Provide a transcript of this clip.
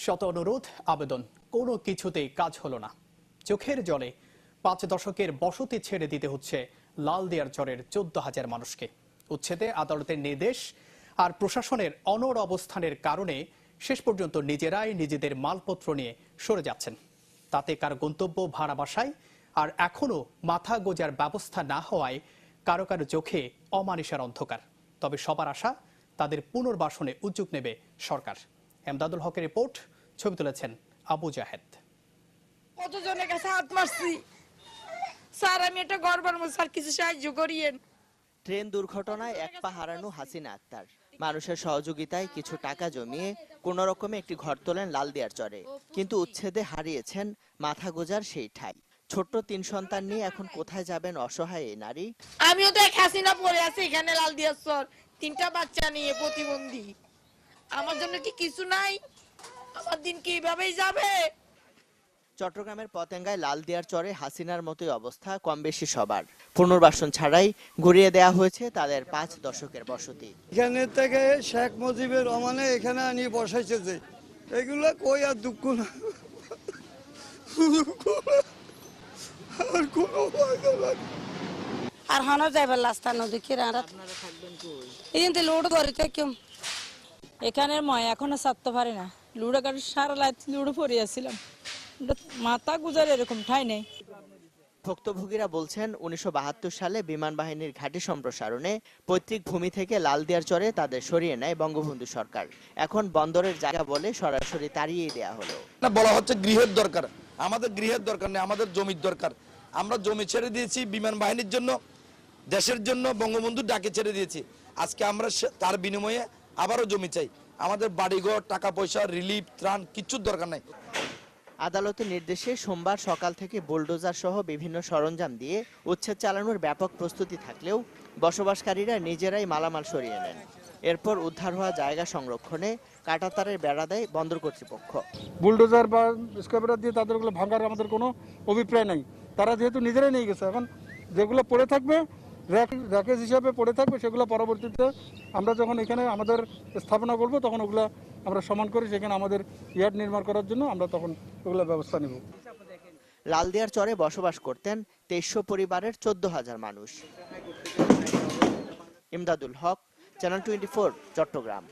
শত অনুরোধ আবেদন কোনো কিছুতেই কাজ হলো না। চোখের জলে 5 দশকের বসতি ছেড়ে দিতে হচ্ছে লালদিয়ার চরের 14,000 মানুষকে। উচ্ছেদে আদালতের নির্দেশ আর প্রশাসনের অনড় অবস্থানের কারণে শেষ পর্যন্ত নিজেরাই নিজেদের মালপত্র নিয়ে সরে যাচ্ছেন। তাতে কার গন্তব্য ভাড়া বাসায়, আর এখনো মাথা গোজার ব্যবস্থা না হওয়ায় কারো কারো চোখে অমানিসার অন্ধকার। তবে সবার আশা তাদের পুনর্বাসনে উদ্যোগ নেবে সরকার। এমদাদুল হকের রিপোর্ট, ছবি তুলেছেন আবু জাহেদ। কতজনের কাছে হাত মারছি স্যার, আমি এটা গর্বের মধ্যে স্যার কিছু সাহায্য করিয়েন। ট্রেন দুর্ঘটনায় এক পা হারানো হাসিনা আক্তার মানুষের সহযোগিতায় কিছু টাকা জমিয়ে কোনো রকমে একটি ঘর তোলেন লালদিয়ার চরে, কিন্তু উচ্ছেদে হারিয়েছেন মাথা গোজার সেই ঠাঁই। ছোট্ট 3 সন্তান নিয়ে এখন কোথায় যাবেন অসহায় এই নারী? আমিও তো এক হাসিনা পড়ে আছি এখানে লালদিয়ার চর, 3টা বাচ্চা নিয়ে প্রতিবন্ধী। আমার জন্য কি কিছু নাই? আমার দিন কি এইভাবেই যাবে? চট্টগ্রামের পতেঙ্গায় লালদিয়ার চরে হাসিনার মতোই অবস্থা কম বেশি সবার। পুনর্বাসন ছাড়াই ঘুরিয়ে দেয়া হয়েছে তাদের 5 দশকের বসতি। এখানে থেকে শেখ মুজিবের রহমানে এখানে আনি বসাইছে, যে এগুলো কই আর দুঃখ না, আর কোনো ফায়দা নাই। আর হানো যাইবার লাস্তা নদী কিরারা এই যে লোড ধরে কেউ এখানে ময় এখনো ছাড়তে পারি না। লুডো গাড়ি সারা রাত লুডো পড়িয়াছিলাম, মাথা গুজার এরকম ঠাই নেই। ভুক্তভোগীরা বলছেন 1972 সালে বিমান বাহিনীর ঘাঁটি সম্প্রসারণে পৈতৃক ভূমি থেকে লালদিয়ার চরে তাদের সরিয়ে নেয় বঙ্গবন্ধু সরকার। এখন বন্দরের জায়গা বলে সরাসরি তাড়িয়ে দেয়া হলো। না, বলা হচ্ছে গৃহের দরকার, আমাদের গৃহের দরকার নেই, আমাদের জমির দরকার। আমরা জমি ছেড়ে দিয়েছি বিমান বাহিনীর জন্য, দেশের জন্য, বঙ্গবন্ধু ডাকে ছেড়ে দিয়েছি। আজকে আমরা তার বিনিময়ে আবারও জমি চাই। আমাদের বাড়িঘর, টাকা পয়সা, রিলিফ, ত্রাণ কিচ্ছুর দরকার নাই। আদালতের নির্দেশে সোমবার সকাল থেকে বুলডোজার সহ বিভিন্ন সরঞ্জাম দিয়ে উচ্ছেদ চালানোর ব্যাপক প্রস্তুতি থাকলেও বসবাসকারীরা নিজেরাই মালামাল সরিয়ে নেন। এরপর উদ্ধার হওয়া জায়গা সংরক্ষণে কাঁটাতারের বেড়া দেয় বন্দর কর্তৃপক্ষ। বুলডোজার বা স্ক্র্যাপার দিয়ে তাদের ওগুলো ভাঙার আমাদের কোনো অভিপ্রায় নাই। তারা যেহেতু নিজেরাই নিয়ে গেছে, এখন যেগুলো পড়ে থাকবে র্যাকেজ হিসাবে পড়ে থাকবে, সেগুলো পরবর্তীতে আমরা যখন এখানে আমাদের স্থাপনা করব তখন ওগুলো আমরা সমান করে সেখানে আমাদের ইয়ার্ড নির্মাণ করার জন্য আমরা তখন ওগুলো ব্যবস্থা নেব। লালদিয়ার চরে বসবাস করতেন 2300 পরিবারের 14,000 মানুষ। ইমদাদুল হক, চ্যানেল 24, চট্টগ্রাম।